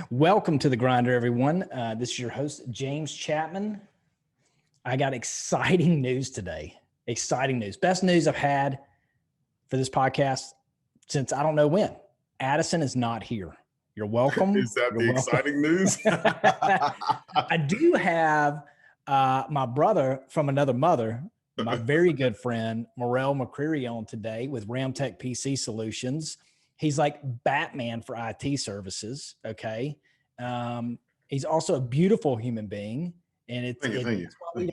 Welcome to the Grinder, everyone. This is your host, James Chapman. I got exciting news today. Exciting news. Best news I've had for this podcast since I don't know when. Addison is not here. You're welcome. Is that You're the welcome. exciting news? I do have my brother from another mother, my very good friend, Morel on today with RamTech PC Solutions. He's like Batman for IT services. Okay. He's also a beautiful human being. And Thank you.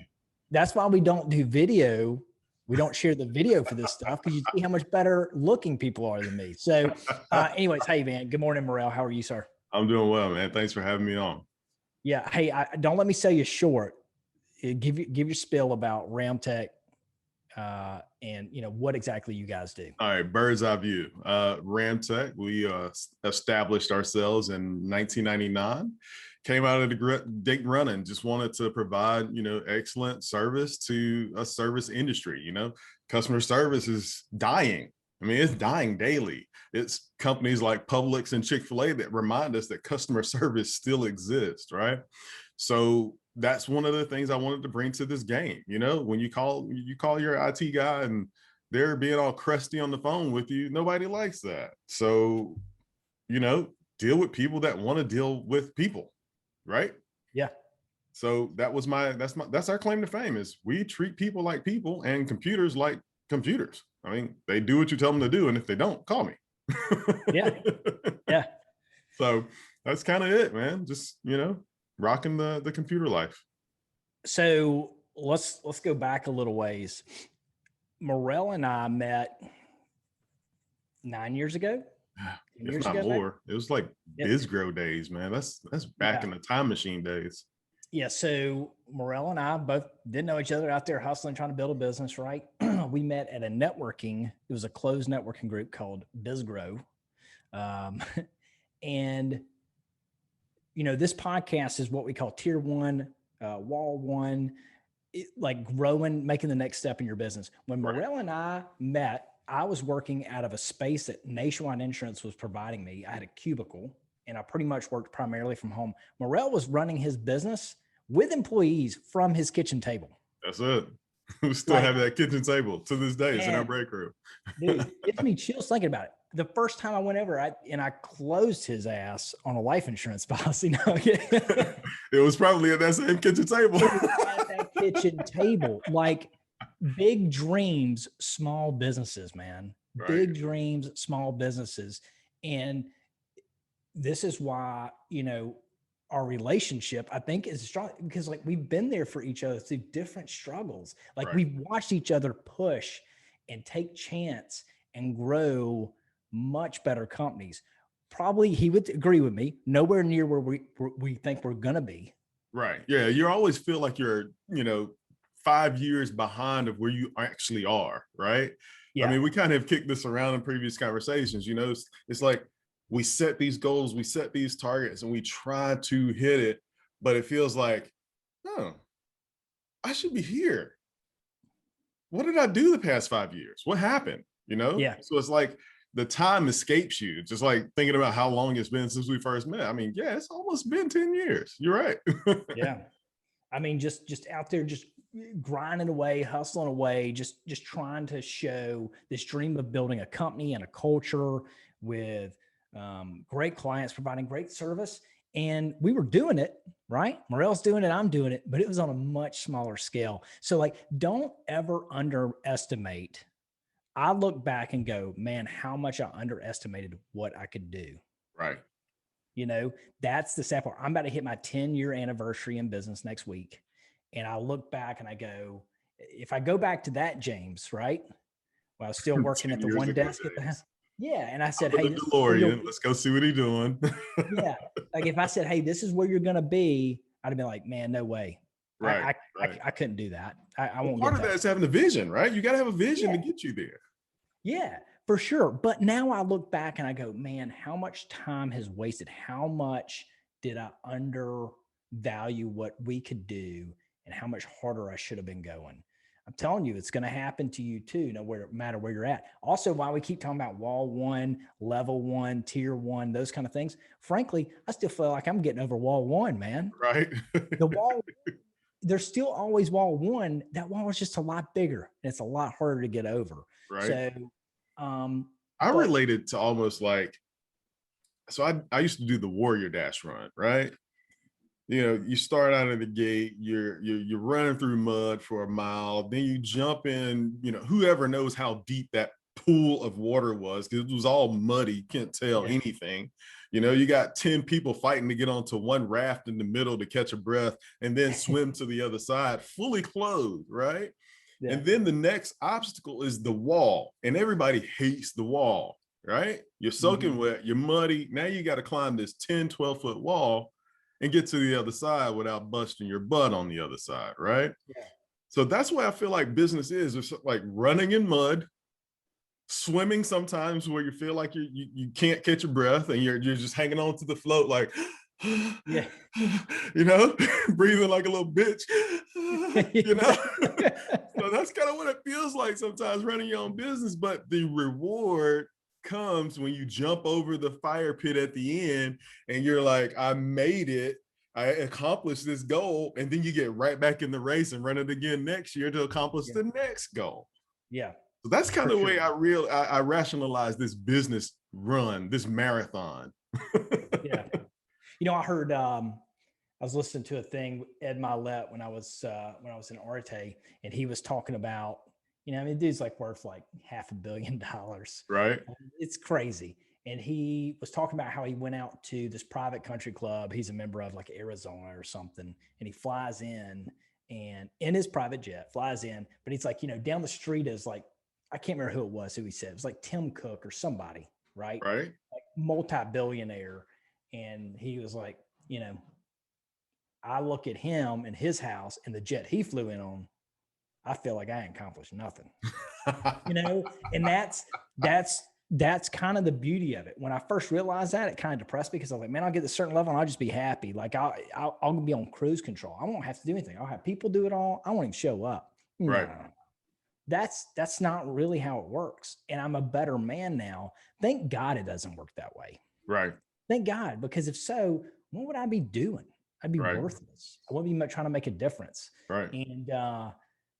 That's why we don't do video. We don't share the video for this stuff because you see how much better looking people are than me. So anyways, hey man, good morning, Morel. How are you, sir? I'm doing well, man. Thanks for having me on. Yeah. Hey, don't let me sell you short. Give your spiel about RamTech and what exactly you guys do. All right, bird's eye view. RamTech, we established ourselves in 1999. Came out of the gate running, just wanted to provide, excellent service to a service industry. Customer service is dying. I mean, it's dying daily. It's companies like Publix and Chick-fil-A that remind us that customer service still exists, right? So that's one of the things I wanted to bring to this game. When you call your IT guy and they're being all crusty on the phone with you, nobody likes that. So, deal with people that want to deal with people, right? Yeah. So that's our claim to fame is we treat people like people and computers like computers. I mean, they do what you tell them to do. And if they don't, call me. Yeah. Yeah. So that's kind of it, man. Just, rocking the computer life. So let's go back a little ways. Morel and I met 9 years ago. If not more. It was like BizGrow days, man. That's back in the time machine days. Yeah. So Morel and I both didn't know each other out there hustling, trying to build a business, right? We met at a networking. It was a closed networking group called BizGrow. And this podcast is what we call tier one, wall one, like growing, making the next step in your business. When Morel and I met, I was working out of a space that Nationwide Insurance was providing me. I had a cubicle and I pretty much worked primarily from home. Morel was running his business with employees from his kitchen table. That's it. We still have that kitchen table to this day. It's in our break room. Dude, it gives me chills thinking about it. The first time I went over, I closed his ass on a life insurance policy. It was probably at that same kitchen table. At that kitchen table, like big dreams, small businesses, man. Right. Big dreams, small businesses. And this is why, our relationship, I think, is strong because like we've been there for each other through different struggles. Like we've watched each other push and take chance and grow much better companies. Probably he would agree with me, nowhere near where we think we're going to be. Right. Yeah. You always feel like you're, 5 years behind of where you actually are. Right. Yeah. I mean, we kind of kicked this around in previous conversations, it's like we set these goals, we set these targets and we try to hit it, but it feels like, oh, I should be here. What did I do the past 5 years? What happened? Yeah. So it's like the time escapes you. Just like thinking about how long it's been since we first met. I mean, yeah, it's almost been 10 years. You're right. Yeah. I mean, just out there, just grinding away, hustling away, just trying to show this dream of building a company and a culture with great clients, providing great service. And we were doing it, right? Morel's doing it, I'm doing it, but it was on a much smaller scale. So like, don't ever underestimate. I look back and go, man, how much I underestimated what I could do. Right. That's the sad part. I'm about to hit my 10-year anniversary in business next week. And I look back and I go, if I go back to that, James, right? Well, I was still working at the one desk at the house. Yeah. And I said, hey, let's go see what he's doing. Yeah. Like if I said, hey, this is where you're going to be, I'd have been like, man, no way. Right. I couldn't do that. I won't. Part of that is having a vision, right? You got to have a vision to get you there. Yeah, for sure. But now I look back and I go, man, how much time has wasted? How much did I undervalue what we could do and how much harder I should have been going? I'm telling you, it's going to happen to you too, no matter where you're at. Also, why we keep talking about wall one, level one, tier one, those kind of things. Frankly, I still feel like I'm getting over wall one, man. Right. The wall, there's still always wall one. That wall is just a lot bigger and it's a lot harder to get over. Right. So, I related to almost like, so I used to do the Warrior Dash run, right? You know, you start out of the gate, you're running through mud for a mile, then you jump in, you know, whoever knows how deep that pool of water was, because it was all muddy, you can't tell anything. You know, you got 10 people fighting to get onto one raft in the middle to catch a breath and then swim to the other side, fully clothed, right? Yeah. And then the next obstacle is the wall, and everybody hates the wall, right? You're soaking wet, you're muddy. Now you got to climb this 10, 12-foot wall and get to the other side without busting your butt on the other side, right? Yeah. So that's why I feel like business is. It's like running in mud, swimming sometimes where you feel like you can't catch your breath and you're just hanging on to the float like, yeah, you know, breathing like a little bitch, you know. So that's kind of what it feels like sometimes running your own business. But the reward comes when you jump over the fire pit at the end and you're like, I made it, I accomplished this goal, and then you get right back in the race and run it again next year to accomplish the next goal. Yeah. So that's kind of the way I rationalize this business run, this marathon. Yeah. You know, I heard I was listening to a thing, Ed Mylett, when I was in Arte, and he was talking about, you know, I mean, dude's like worth like $500 million. Right. It's crazy. And he was talking about how he went out to this private country club he's a member of, like Arizona or something. And he flies in and in his private jet, flies in. But he's like, you know, down the street is like, I can't remember who he said. It was like Tim Cook or somebody, right? Right. Like multi-billionaire. And he was like, you know, I look at him and his house and the jet he flew in on, I feel like I ain't accomplished nothing, you know? And that's kind of the beauty of it. When I first realized that, it kind of depressed me because I was like, man, I'll get to a certain level and I'll just be happy. Like I'll be on cruise control. I won't have to do anything. I'll have people do it all. I won't even show up. Right. No. That's not really how it works. And I'm a better man now. Thank God it doesn't work that way. Right. Thank God, because if so, what would I be doing? I'd be worthless. I wouldn't be trying to make a difference. Right. And,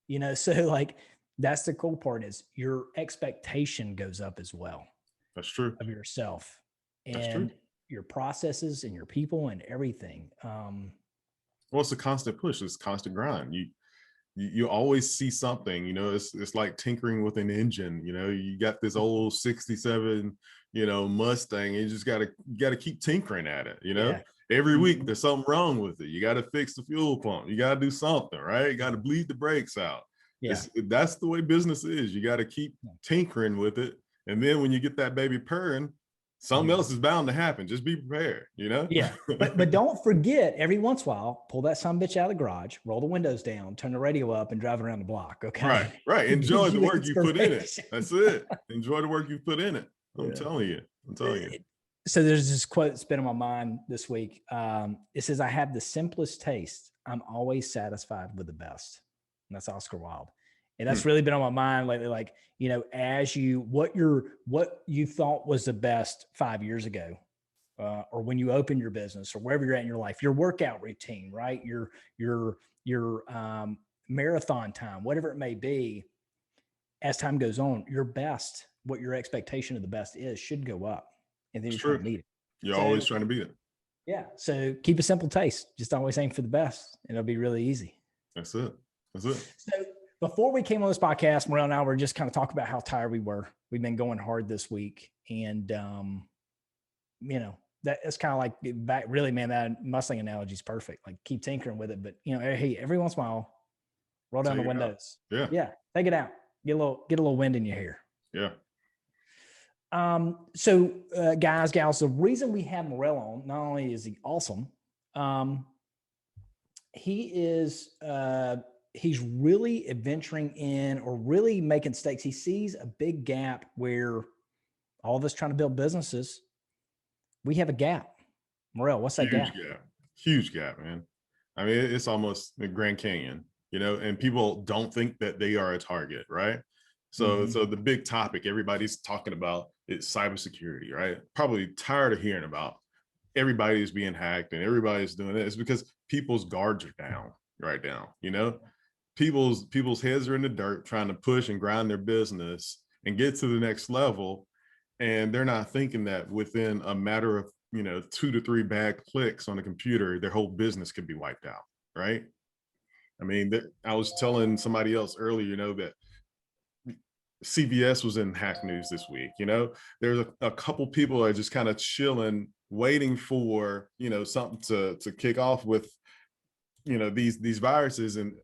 you know, so like, that's the cool part is your expectation goes up as well. That's true. Of yourself and your processes and your people and everything. Well, it's a constant push. It's a constant grind. You always see something, you know, it's like tinkering with an engine. You know, you got this old 67, you know, Mustang, and you just got to keep tinkering at it. You know, every week there's something wrong with it. You got to fix the fuel pump. You got to do something, right? You got to bleed the brakes out. Yeah. That's the way business is. You got to keep tinkering with it. And then when you get that baby purring, something else is bound to happen. Just be prepared, you know? Yeah. But don't forget, every once in a while, pull that sumbitch out of the garage, roll the windows down, turn the radio up, and drive around the block. Okay. Right. Enjoy the work you put in it. That's it. Enjoy the work you put in it. I'm telling you. So there's this quote that's been on my mind this week. It says, I have the simplest taste. I'm always satisfied with the best. And that's Oscar Wilde. And that's really been on my mind lately. Like, you know, as what you thought was the best 5 years ago, or when you opened your business or wherever you're at in your life, your workout routine, right? Your marathon time, whatever it may be, as time goes on, your best, what your expectation of the best is, should go up. And then you're trying to meet it. You're always trying to beat it. Yeah. So keep a simple taste. Just always aim for the best. And it'll be really easy. That's it. So before we came on this podcast, Morel and I were just kind of talking about how tired we were. We've been going hard this week. And, you know, that's kind of like really, man, that Mustang analogy is perfect. Like keep tinkering with it. But, you know, hey, every once in a while, roll down the windows. Yeah. Take it out. Get a little wind in your hair. Yeah. So guys, gals, the reason we have Morel on, not only is he awesome, he is, he's really adventuring in or really making stakes. He sees a big gap where all of us trying to build businesses, we have a gap. Morel, what's that gap? Huge gap, man. I mean, it's almost the Grand Canyon. and people don't think that they are a target, right? So, so the big topic everybody's talking about is cybersecurity, right? Probably tired of hearing about everybody's being hacked and everybody's doing it. It's because people's guards are down right now, people's heads are in the dirt trying to push and grind their business and get to the next level. And they're not thinking that within a matter of, 2 to 3 bad clicks on a computer, their whole business could be wiped out, right? I mean, I was telling somebody else earlier, that CBS was in hack news this week. There's a couple people are just kind of chilling, waiting for, something to kick off with, these viruses, and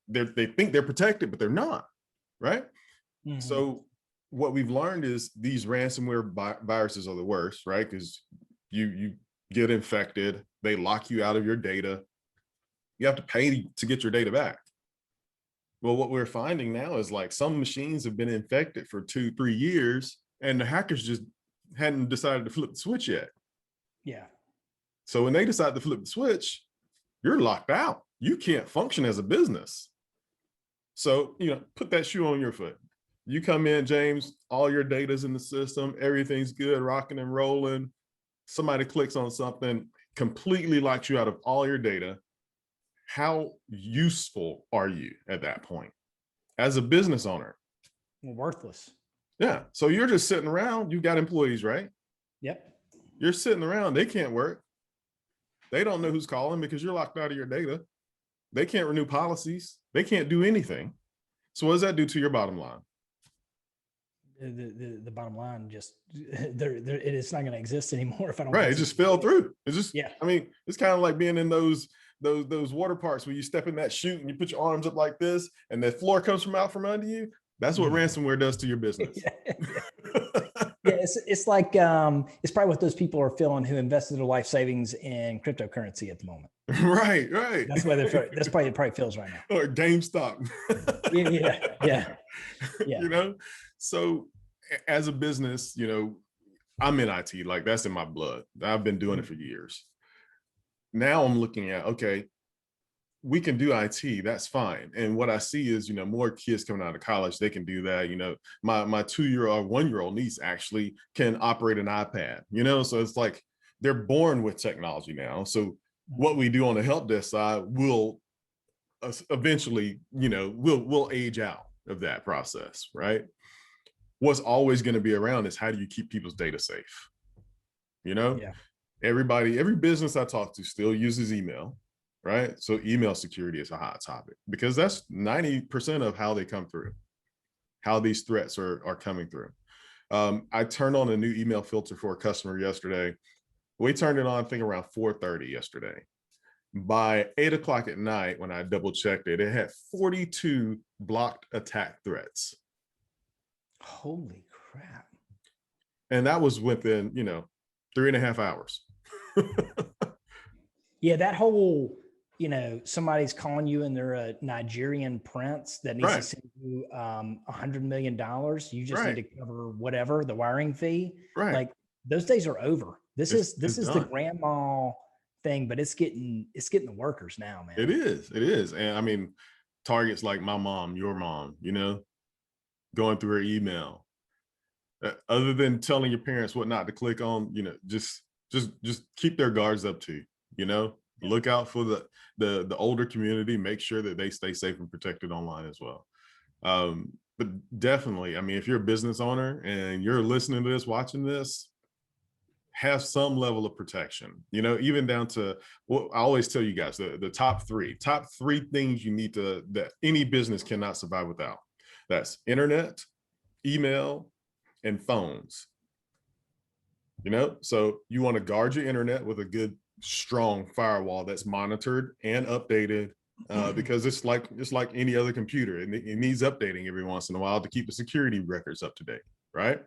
they think they're protected, but they're not, right? So what we've learned is these ransomware viruses are the worst, right? Because you get infected, they lock you out of your data. You have to pay to get your data back. Well, what we're finding now is like some machines have been infected for 2-3 years, and the hackers just hadn't decided to flip the switch yet. Yeah. So when they decide to flip the switch, you're locked out. You can't function as a business. So, put that shoe on your foot. You come in, James, all your data's in the system, everything's good, rocking and rolling. Somebody clicks on something, completely locks you out of all your data. How useful are you at that point as a business owner? Well, worthless. Yeah. So you're just sitting around. You've got employees, right? Yep. You're sitting around. They can't work. They don't know who's calling because you're locked out of your data. They can't renew policies. They can't do anything. So what does that do to your bottom line? The bottom line, just it's not going to exist anymore if I don't. Right. It just fell through. It's just, yeah. I mean, it's kind of like being in those water parks where you step in that chute and you put your arms up like this and the floor comes from out from under you. That's what ransomware does to your business. Yeah, it's like it's probably what those people are feeling who invested their life savings in cryptocurrency at the moment. Right. That's why that's probably it probably feels right now. Or GameStop. Yeah. So as a business, I'm in IT, like that's in my blood. I've been doing it for years. Now I'm looking at, okay, we can do IT, that's fine. And what I see is, more kids coming out of college, they can do that. My 2-year-old, 1-year-old niece actually can operate an iPad, so it's like they're born with technology now. So what we do on the help desk side will eventually, we'll age out of that process, right? What's always going to be around is how do you keep people's data safe? Yeah. Every business I talk to still uses email, right? So email security is a hot topic because that's 90% of how they come through, how these threats are coming through. I turned on a new email filter for a customer yesterday. We turned it on, I think around 4:30 yesterday. By 8 o'clock at night, when I double checked it, it had 42 blocked attack threats. Holy crap. And that was within, 3.5 hours. Yeah, that whole, somebody's calling you and they're a Nigerian prince that needs to send you $100 million. You just need to cover whatever, the wiring fee. Right. Like those days are over. This is the grandma thing, but it's getting the workers now, man. It is. And I mean, targets like my mom, your mom, going through her email. Other than telling your parents what not to click on, just keep their guards up too. Look out for the older community, make sure that they stay safe and protected online as well. But definitely, I mean, if you're a business owner and you're listening to this, watching this, have some level of protection, even down to what I always tell you guys, the top three things you need that any business cannot survive without. That's internet, email, and phones. So you want to guard your internet with a good, strong firewall that's monitored and updated because it's like any other computer. It needs updating every once in a while to keep the security records up to date, right?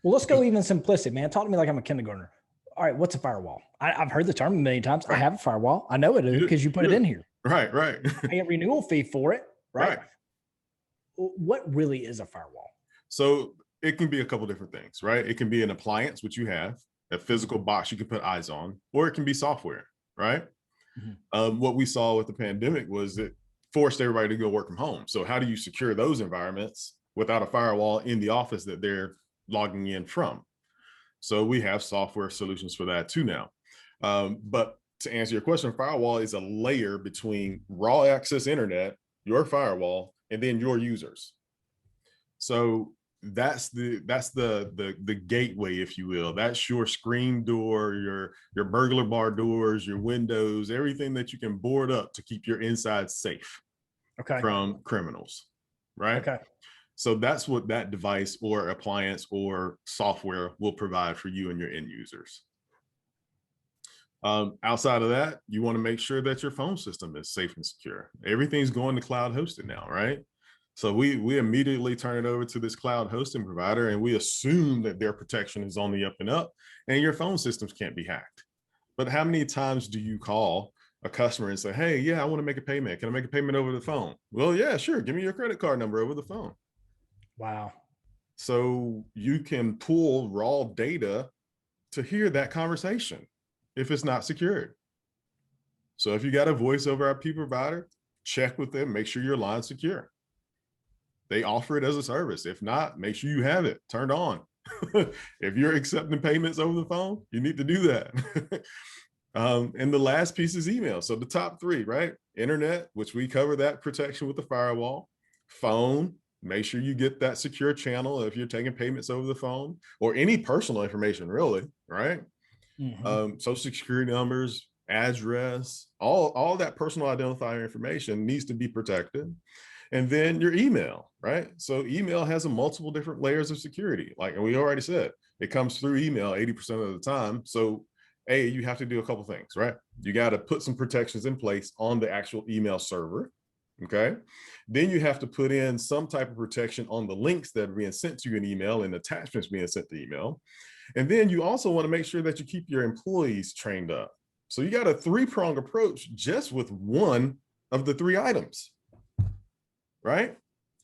Well, let's go even simplistic, man. Talk to me like I'm a kindergartner. All right, what's a firewall? I've heard the term a million times. I have a firewall. I know it is because you put it in here. Right. I get a renewal fee for it, right? What really is a firewall? So it can be a couple different things, right? It can be an appliance, which you have, a physical box you can put eyes on, or it can be software, right? What we saw with the pandemic was that forced everybody to go work from home. So how do you secure those environments without a firewall in the office that they're logging in from? So we have software solutions for that too now. But to answer your question, firewall is a layer between raw access internet, your firewall, and then your users. So that's the gateway, if you will. That's your screen door, your burglar bar doors, your windows, everything that you can board up to keep your inside safe from criminals, right? Okay. So that's what that device or appliance or software will provide for you and your end users. Outside of that, you want to make sure that your phone system is safe and secure. Everything's going to cloud hosted now, right? So we immediately turn it over to this cloud hosting provider, and we assume that their protection is on the up and up, and your phone systems can't be hacked. But how many times do you call a customer and say, hey, yeah, I want to make a payment. Can I make a payment over the phone? Well, yeah, sure. Give me your credit card number over the phone. Wow. So you can pull raw data to hear that conversation if it's not secured. So if you got a voice over IP provider, check with them, make sure your line's secure. They offer it as a service. If not, make sure you have it turned on. If you're accepting payments over the phone, you need to do that. And the last piece is email. So the top three, right? Internet, which we cover that protection with the firewall. Phone, make sure you get that secure channel if you're taking payments over the phone or any personal information, really, right? Social security numbers, address, all that personal identifier information needs to be protected. And then your email, right? So email has a multiple different layers of security. Like, and we already said, it comes through email 80% of the time. So you have to do a couple things, right? You got to put some protections in place on the actual email server. Okay. Then you have to put in some type of protection on the links that are being sent to you in email and attachments being sent to email. And then you also want to make sure that you keep your employees trained up. So you got a three-prong approach just with one of the three items, right?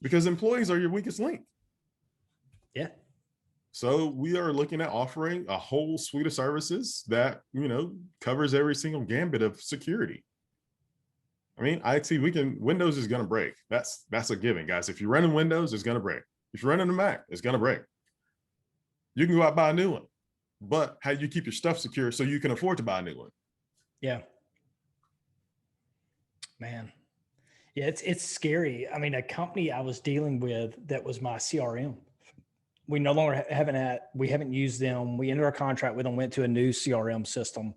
Because employees are your weakest link. Yeah. So we are looking at offering a whole suite of services that, covers every single gambit of security. I mean, Windows is going to break. That's a given, guys. If you're running Windows, it's going to break. If you're running a Mac, it's going to break. You can go out and buy a new one, but how do you keep your stuff secure so you can afford to buy a new one? Yeah. Man. Yeah, it's scary. I mean, a company I was dealing with that was my CRM. We no longer we haven't used them. We ended our contract with them, went to a new CRM system,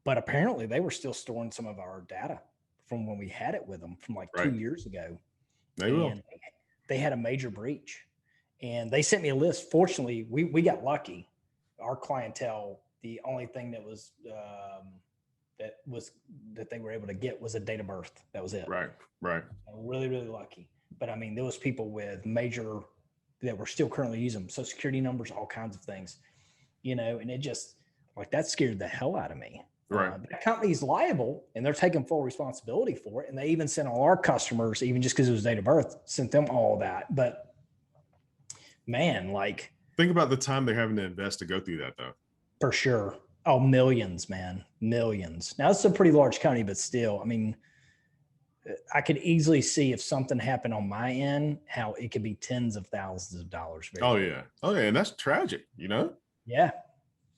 but apparently they were still storing some of our data from when we had it with them from like 2 years ago. They had a major breach, and they sent me a list. Fortunately, we got lucky. Our clientele, the only thing that they were able to get was a date of birth. That was it. Right. Really, really lucky. But I mean, there was people with major that were still currently using them, social security numbers, all kinds of things, and it just that scared the hell out of me. Right. The company's liable and they're taking full responsibility for it. And they even sent all our customers, even just because it was date of birth, sent them all that. But man, think about the time they're having to invest to go through that, though. For sure. Oh, millions, man. Millions. Now, it's a pretty large company, but still, I mean, I could easily see if something happened on my end, how it could be tens of thousands of dollars. Oh, yeah. And that's tragic, Yeah.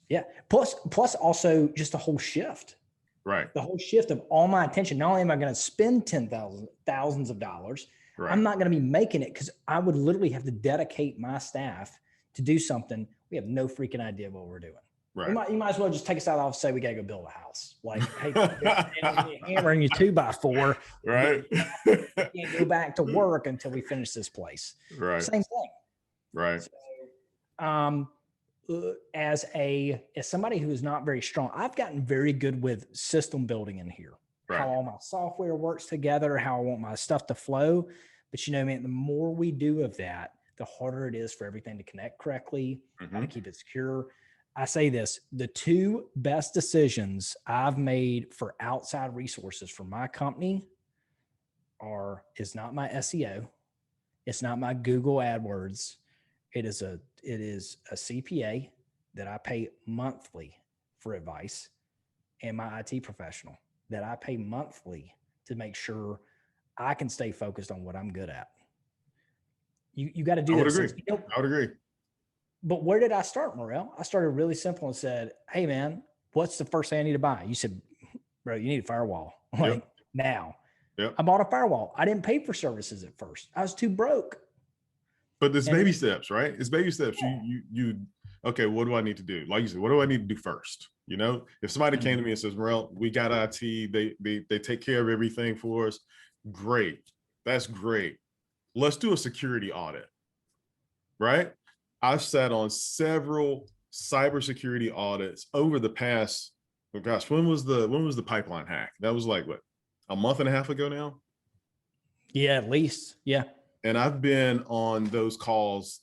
Yeah. Plus also just the whole shift. Right. The whole shift of all my attention. Not only am I going to spend thousands of dollars, right. I'm not going to be making it because I would literally have to dedicate my staff to do something. We have no freaking idea what we're doing. Right. You might as well just take us out of the office and say we got to go build a house. Like, hey, hammering you 2x4. Right. We can't go back to work until we finish this place. Right. Same thing. Right. So, as somebody who is not very strong, I've gotten very good with system building in here. Right. How all my software works together, how I want my stuff to flow. But man, the more we do of that, the harder it is for everything to connect correctly, how to keep it secure. I say this, the two best decisions I've made for outside resources for my company is not my SEO. It's not my Google AdWords. It is a CPA that I pay monthly for advice, and my IT professional that I pay monthly to make sure I can stay focused on what I'm good at. You got to do I would those agree. things. You know, I would agree. but where did I start, Morel? I started really simple and said, hey, man, what's the first thing I need to buy? You said, bro, you need a firewall. Like Yep. now. Yep. I bought a firewall. I didn't pay for services at first. I was too broke. But there's And baby steps, right? It's baby steps. yeah. Okay, what do I need to do? Like you said, what do I need to do first? You know, if somebody came to me and says, Morel, we got IT, they take care of everything for us. Great. That's great. Let's do a security audit, right? I've sat on several cybersecurity audits over the past, oh gosh, when was the pipeline hack? That was like what, a month and a half ago now? Yeah, at least. Yeah. And I've been on those calls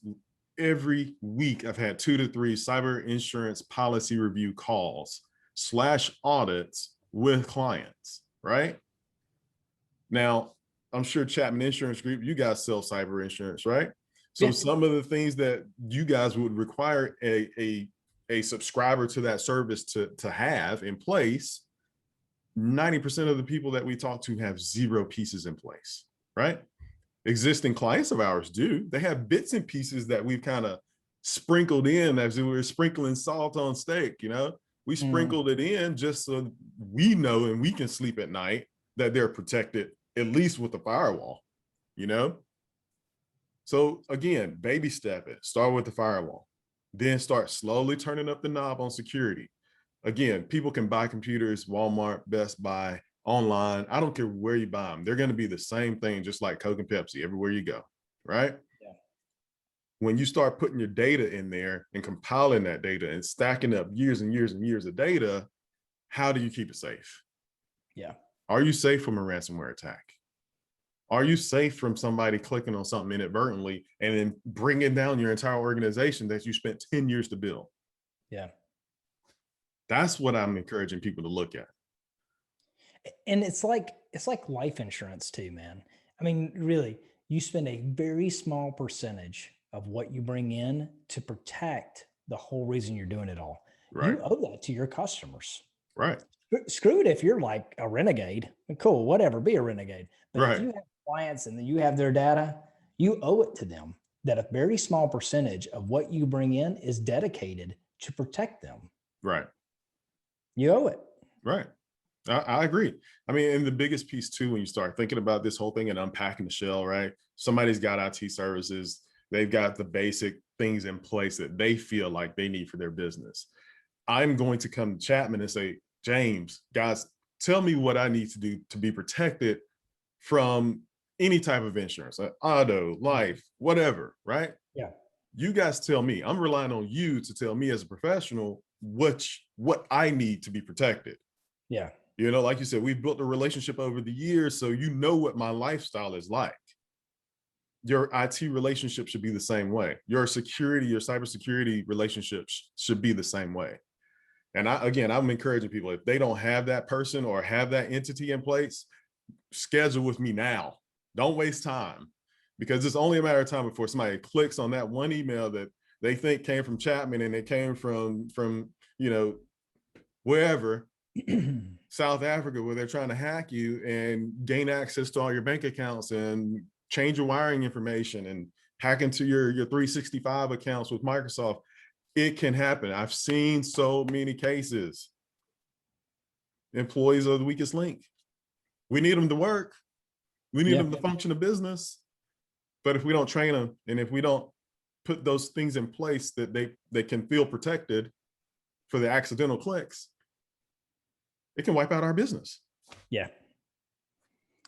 every week. I've had 2 to 3 cyber insurance policy review calls / audits with clients, right? Now, I'm sure Chapman Insurance Group, you guys sell cyber insurance, right? So some of the things that you guys would require a subscriber to that service to have in place, 90% of the people that we talk to have 0 pieces in place, right? Existing clients of ours do. They have bits and pieces that we've kind of sprinkled in as we were sprinkling salt on steak, you know? We sprinkled it in just so we know and we can sleep at night that they're protected, at least with the firewall, you know? So again, baby step it, start with the firewall, then start slowly turning up the knob on security. Again, people can buy computers, Walmart, Best Buy, online. I don't care where you buy them. They're going to be the same thing, just like Coke and Pepsi everywhere you go, right? Yeah. When you start putting your data in there and compiling that data and stacking up years and years and years of data, how do you keep it safe? Yeah. Are you safe from a ransomware attack? Are you safe from somebody clicking on something inadvertently and then bringing down your entire organization that you spent 10 years to build? Yeah. That's what I'm encouraging people to look at. And it's like life insurance too, man. I mean, really, you spend a very small percentage of what you bring in to protect the whole reason you're doing it all. Right. You owe that to your customers. Right. Screw it if you're like a renegade. Cool, whatever, be a renegade. But right. If you have clients and then you have their data, you owe it to them that a very small percentage of what you bring in is dedicated to protect them. Right. You owe it. Right. I agree. I mean, and the biggest piece too, when you start thinking about this whole thing and unpacking the shell, right? Somebody's got IT services. They've got the basic things in place that they feel like they need for their business. I'm going to come to Chapman and say, James, guys, tell me what I need to do to be protected from any type of insurance, auto, life, whatever, right? Yeah. You guys tell me. I'm relying on you to tell me as a professional what I need to be protected. Yeah. You know, like you said, we've built a relationship over the years, so you know what my lifestyle is like. Your IT relationship should be the same way. Your security, your cybersecurity relationships should be the same way. And I'm encouraging people, if they don't have that person or have that entity in place, schedule with me now. Don't waste time, because it's only a matter of time before somebody clicks on that one email that they think came from Chapman and it came from you know, wherever. South Africa, where they're trying to hack you and gain access to all your bank accounts and change your wiring information and hack into your 365 accounts with Microsoft. It can happen. I've seen so many cases. Employees are the weakest link. We need them to work. We need them to function a business. But if we don't train them and if we don't put those things in place that they can feel protected for the accidental clicks, it can wipe out our business. Yeah.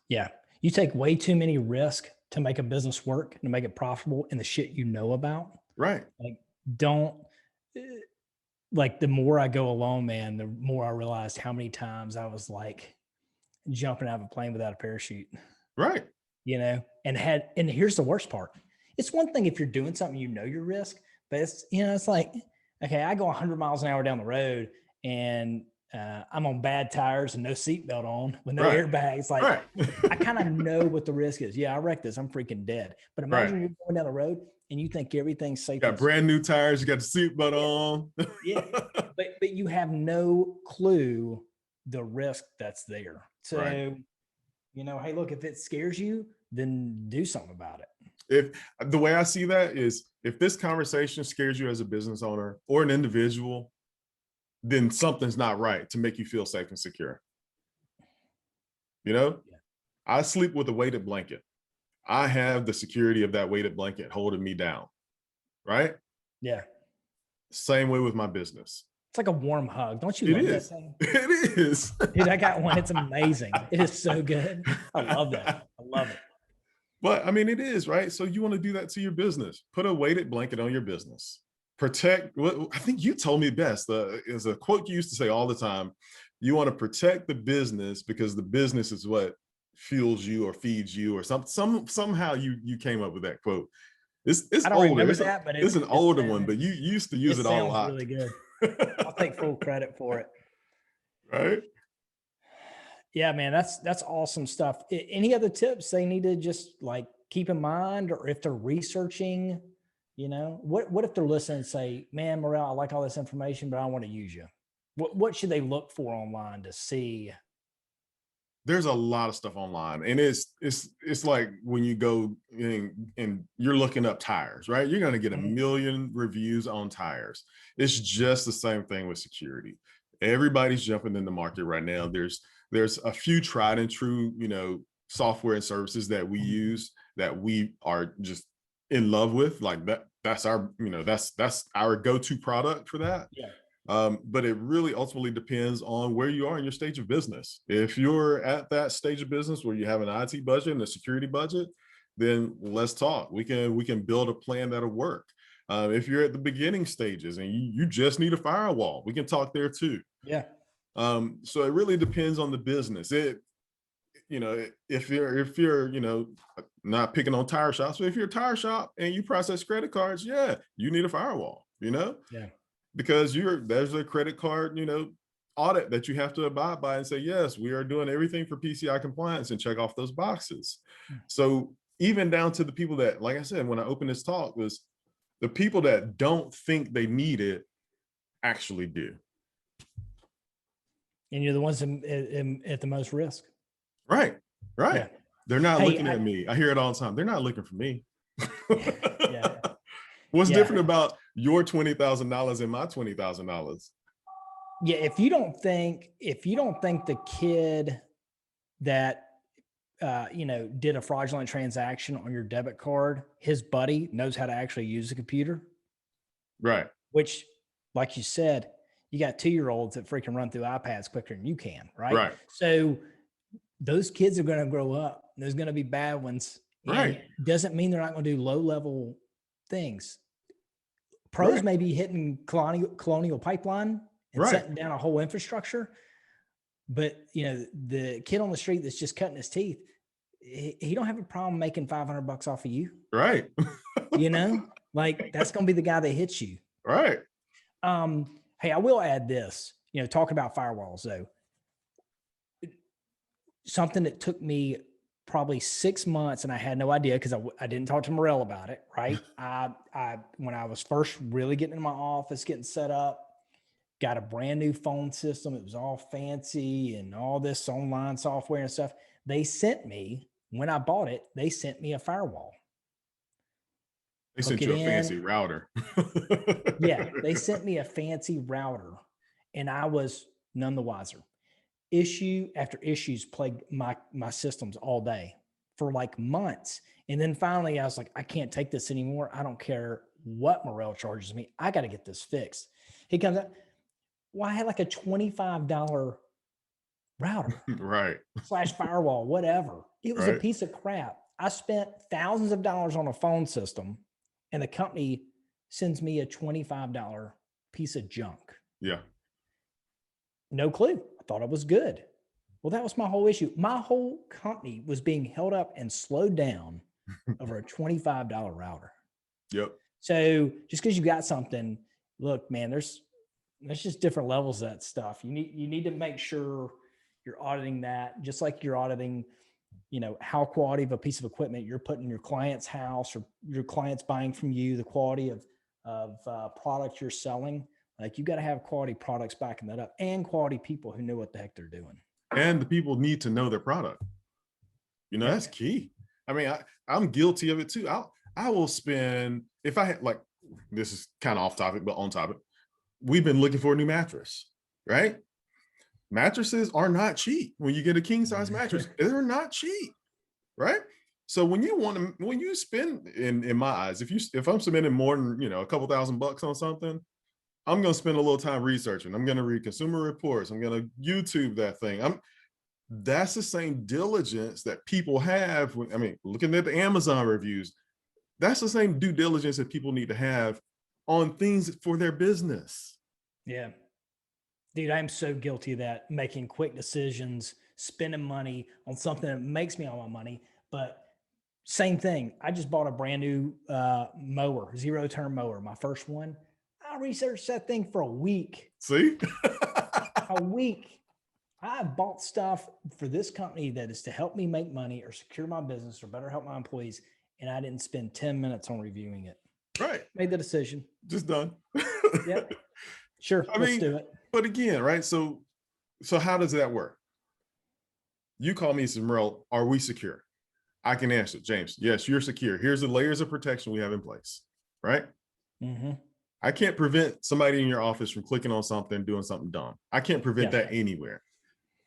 Yeah. You take way too many risks to make a business work and to make it profitable in the shit you know about. Right. Like the more I go along, man, the more I realized how many times I was like jumping out of a plane without a parachute. Right. You know, and here's the worst part. It's one thing if you're doing something, you know, your risk, but it's, you know, it's like, okay, I go 100 miles an hour down the road and I'm on bad tires and no seatbelt on with no airbags. Like I kind of know what the risk is. Yeah, I wrecked this. I'm freaking dead. But imagine you're going down the road and you think everything's safe. You got brand new tires. You got the seatbelt on. Yeah, but you have no clue the risk that's there. So, You know, hey, look, if it scares you, then do something about it. If the way I see that is, if this conversation scares you as a business owner or an individual, then something's not right to make you feel safe and secure. You know, Yeah. I sleep with a weighted blanket. I have the security of that weighted blanket holding me down. Right. Yeah. Same way with my business. It's like a warm hug. Don't you It love that is. thing? It is. Dude, I got one. It's amazing. It is so good. I love that. I love it. But I mean, it is, right? So you want to do that to your business. Put a weighted blanket on your business. Protect what I think you told me best. Is a quote you used to say all the time. You want to protect the business because the business is what fuels you or feeds you, or somehow you came up with that quote. It's I don't older. remember that, but It's an older one, sounds, but you used to use it it a sounds lot. really good. I'll take full credit for it. Right? Yeah, man, that's awesome stuff. Any other tips they need to just like keep in mind, or if they're researching, you know, what if they're listening and say, man, Morel, I like all this information, but I want to use you. What should they look for online to see? There's a lot of stuff online, and it's like when you go and you're looking up tires, right? You're going to get a million reviews on tires. It's just the same thing with security. Everybody's jumping in the market right now. There's a few tried and true, you know, software and services that we use that we are just in love with. Like that's our, you know, that's our go-to product for that. Yeah. But it really ultimately depends on where you are in your stage of business. If you're at that stage of business where you have an IT budget and a security budget, then let's talk. We can build a plan that'll work. If you're at the beginning stages and you just need a firewall, we can talk there too. Yeah. So it really depends on the business. You know, if you're, you know, not picking on tire shops, but if you're a tire shop and you process credit cards, yeah, you need a firewall, you know? Yeah. Because there's a credit card, you know, audit that you have to abide by and say, yes, we are doing everything for PCI compliance, and check off those boxes. So even down to the people that, like I said, when I opened this talk, was the people that don't think they need it actually do. And you're the ones at the most risk. Right. Right. Yeah. They're not looking at me. I hear it all the time. They're not looking for me. Yeah. What's different about your $20,000 and my $20,000? Yeah. If you don't think the kid that, you know, did a fraudulent transaction on your debit card, his buddy knows how to actually use the computer. Right. Which, like you said, you got 2-year-olds that freaking run through iPads quicker than you can. Right. Right. So those kids are going to grow up. There's going to be bad ones. Right. Doesn't mean they're not going to do low level things. Pros may be hitting colonial pipeline and setting down a whole infrastructure. But, you know, the kid on the street that's just cutting his teeth, he don't have a problem making $500 off of you. Right. You know, like that's going to be the guy that hits you. Right. Hey, I will add this, you know, talking about firewalls though, something that took me probably 6 months and I had no idea because I didn't talk to Morel about it. Right. When I was first really getting in my office, getting set up, got a brand new phone system. It was all fancy and all this online software and stuff. They sent me, when I bought it, they sent me a firewall. They sent you a fancy router. Yeah, they sent me a fancy router and I was none the wiser. Issue after issues plagued my systems all day for like months. And then finally I was like, I can't take this anymore. I don't care what Morel charges me. I got to get this fixed. He comes up, well, I had like a $25 router. Right. / firewall, whatever. It was a piece of crap. I spent thousands of dollars on a phone system and the company sends me a $25 piece of junk. Yeah. No clue. I thought it was good. Well, that was my whole issue. My whole company was being held up and slowed down over a $25 router. Yep. So just because you got something, look, man, there's just different levels of that stuff. You need to make sure you're auditing that, just like you're auditing, you know, how quality of a piece of equipment you're putting in your client's house or your client's buying from you, the quality of product you're selling. Like you got to have quality products backing that up and quality people who know what the heck they're doing. And the people need to know their product. You know, that's key. I mean, I'm guilty of it too. I will spend, if I had, like, this is kind of off topic, but on topic. We've been looking for a new mattress, right? Mattresses are not cheap. When you get a king size mattress, they're not cheap, right? So when you spend, in my eyes, if I'm spending more than, a couple $1,000 on something, I'm going to spend a little time researching. I'm going to read consumer reports. I'm going to YouTube that thing. That's the same diligence that people have when, looking at the Amazon reviews, that's the same due diligence that people need to have on things for their business. Yeah. Dude, I'm so guilty of that, making quick decisions, spending money on something that makes me all my money. But same thing. I just bought a brand new mower, zero-turn mower, my first one. I researched that thing for a week. See? A week. I bought stuff for this company that is to help me make money or secure my business or better help my employees. And I didn't spend 10 minutes on reviewing it. Right. Made the decision. Just done. Yep. Sure. Let's do it. But again, right? So how does that work? You call me and say, Morel, are we secure? I can answer, James, yes, you're secure. Here's the layers of protection we have in place, right? Mm-hmm. I can't prevent somebody in your office from clicking on something, doing something dumb. I can't prevent that anywhere.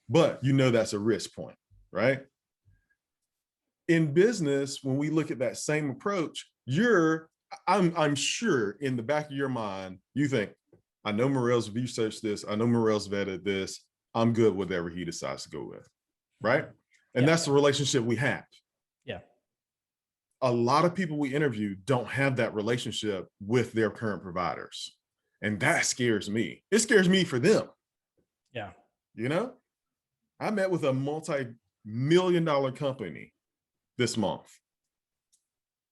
But that's a risk point, right? In business, when we look at that same approach, I'm sure in the back of your mind, you think, I know Morel's researched this. I know Morel's vetted this. I'm good with whatever he decides to go with, right? And that's the relationship we have. Yeah. A lot of people we interview don't have that relationship with their current providers. And that scares me. It scares me for them. Yeah. I met with a multi-million-dollar company this month.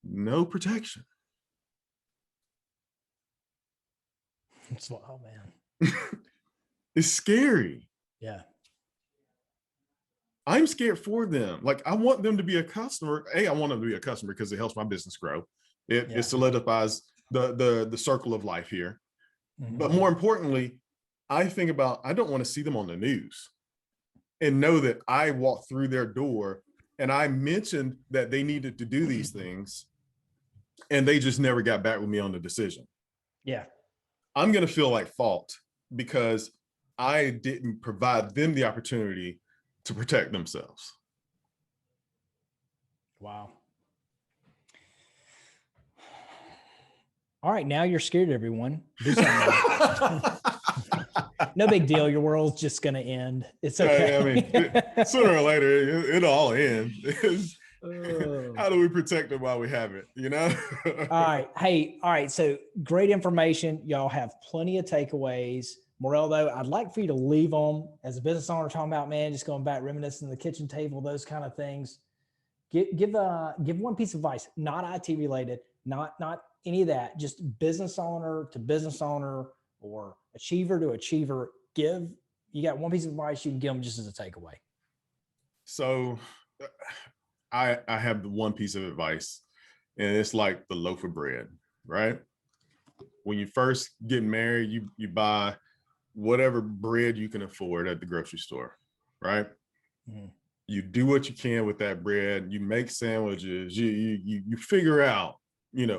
No protection. It's wild, man. It's scary. Yeah. I'm scared for them. Like, I want them to be a customer. I want them to be a customer because it helps my business grow. It solidifies the circle of life here. Mm-hmm. But more importantly, I don't want to see them on the news and know that I walked through their door and I mentioned that they needed to do these things and they just never got back with me on the decision. Yeah. I'm going to feel like fault because I didn't provide them the opportunity to protect themselves. Wow. All right. Now you're scared, everyone. Do something. No big deal. Your world's just going to end. It's okay. Sooner or later, it'll all end. How do we protect it while we have it? All right. Hey, all right. So great information. Y'all have plenty of takeaways. Morel, though, I'd like for you to leave them as a business owner talking about, man, just going back, reminiscing the kitchen table, those kind of things. Give one piece of advice, not IT related, not any of that, just business owner to business owner or achiever to achiever. You got one piece of advice you can give them just as a takeaway. So I have the one piece of advice, and it's like the loaf of bread, right? When you first get married, you buy whatever bread you can afford at the grocery store, right? Mm-hmm. You do what you can with that bread. You make sandwiches. You figure out,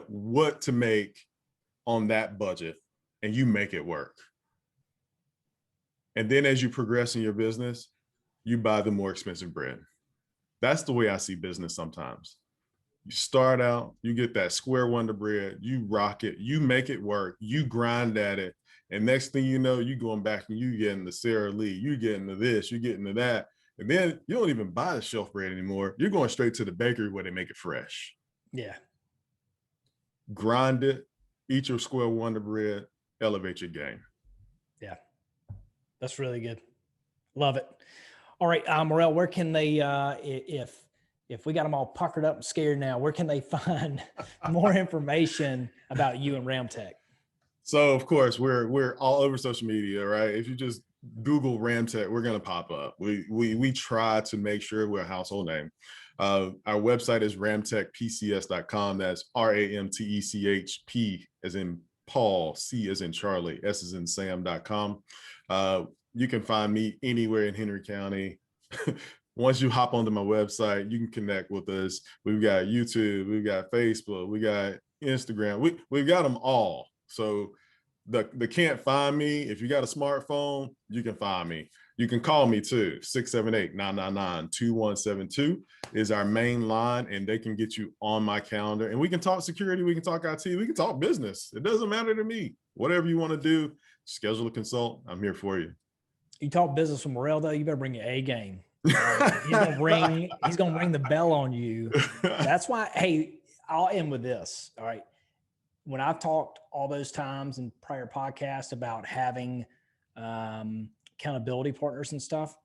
what to make on that budget, and you make it work. And then as you progress in your business, you buy the more expensive bread. That's the way I see business sometimes. You start out, you get that square wonder bread, you rock it, you make it work, you grind at it. And next thing you know, you going back and you getting the Sara Lee, you getting to this, you getting to that. And then you don't even buy the shelf bread anymore. You're going straight to the bakery where they make it fresh. Yeah. Grind it, eat your square wonder bread, elevate your game. Yeah. That's really good. Love it. All right, Morel, where can they, if we got them all puckered up and scared now, where can they find more information about you and RamTech? So of course we're all over social media, right? If you just Google RamTech, we're gonna pop up. We try to make sure we're a household name. Our website is ramtechpcs.com. That's RAMTECHP as in Paul, C as in Charlie, S as in Sam.com. You can find me anywhere in Henry County. once you hop onto my website, you can connect with us. We've got YouTube, we've got Facebook, we got Instagram. We've got them all. So the can't find me. If you got a smartphone, you can find me. You can call me too. 678-999-2172 is our main line, and they can get you on my calendar. And we can talk security, we can talk IT, we can talk business. It doesn't matter to me. Whatever you want to do, schedule a consult. I'm here for you. You talk business with Morel, though, you better bring your A game. He's gonna ring the bell on you. That's why, hey, I'll end with this. All right. When I've talked all those times in prior podcasts about having accountability partners and stuff,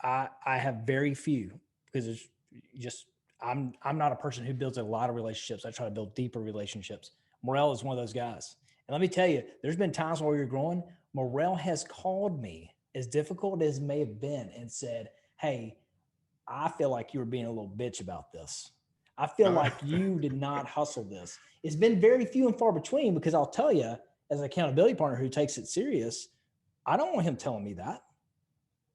I have very few, because it's just I'm not a person who builds a lot of relationships. I try to build deeper relationships. Morel is one of those guys. And let me tell you, there's been times while you're growing, Morel has called me, as difficult as it may have been, and said, hey, I feel like you were being a little bitch about this. I feel like you did not hustle this. It's been very few and far between, because I'll tell you, as an accountability partner who takes it serious, I don't want him telling me that.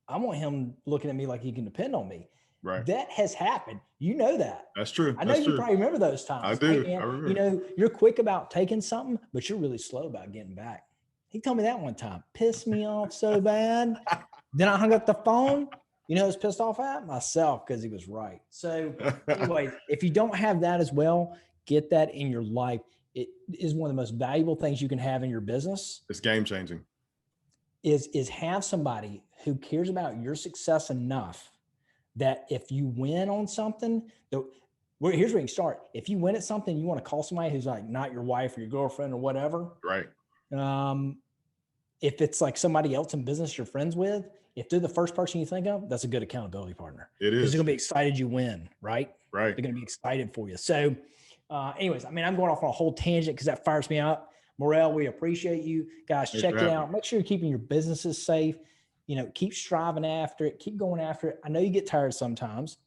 I want him looking at me like he can depend on me. Right. That has happened. You know that. That's true. I know you probably remember those times. I do. Hey, man, I remember. You know, you're quick about taking something, but you're really slow about getting back. He told me that one time. Pissed me off so bad. Then I hung up the phone. You know, I was pissed off at myself, because he was right. So anyway, if you don't have that as well, get that in your life. It is one of the most valuable things you can have in your business. It's game changing. Is have somebody who cares about your success enough that if you win on something, here's where you can start. If you win at something, you want to call somebody who's like not your wife or your girlfriend or whatever. Right. If it's like somebody else in business you're friends with, if they're the first person you think of, that's a good accountability partner. It is. Because they're going to be excited you win, right? Right. They're going to be excited for you. So anyways, I mean, I'm going off on a whole tangent because that fires me up. Morel, we appreciate you. Guys, check it out. Make sure you're keeping your businesses safe. You know, keep striving after it. Keep going after it. I know you get tired sometimes.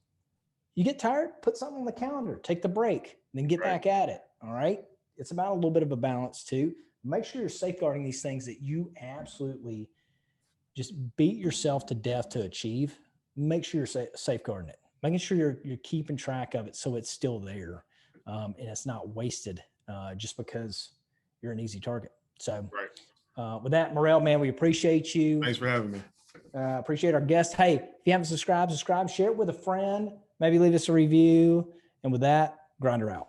You get tired, put something on the calendar. Take the break, then get back at it. All right? It's about a little bit of a balance too. Make sure you're safeguarding these things that you absolutely just beat yourself to death to achieve. Make sure you're safeguarding it. Making sure you're keeping track of it so it's still there, and it's not wasted just because you're an easy target. So with that, Morel, man, we appreciate you. Thanks for having me. Appreciate our guest. Hey, if you haven't subscribed, share it with a friend, maybe leave us a review. And with that, grind her out.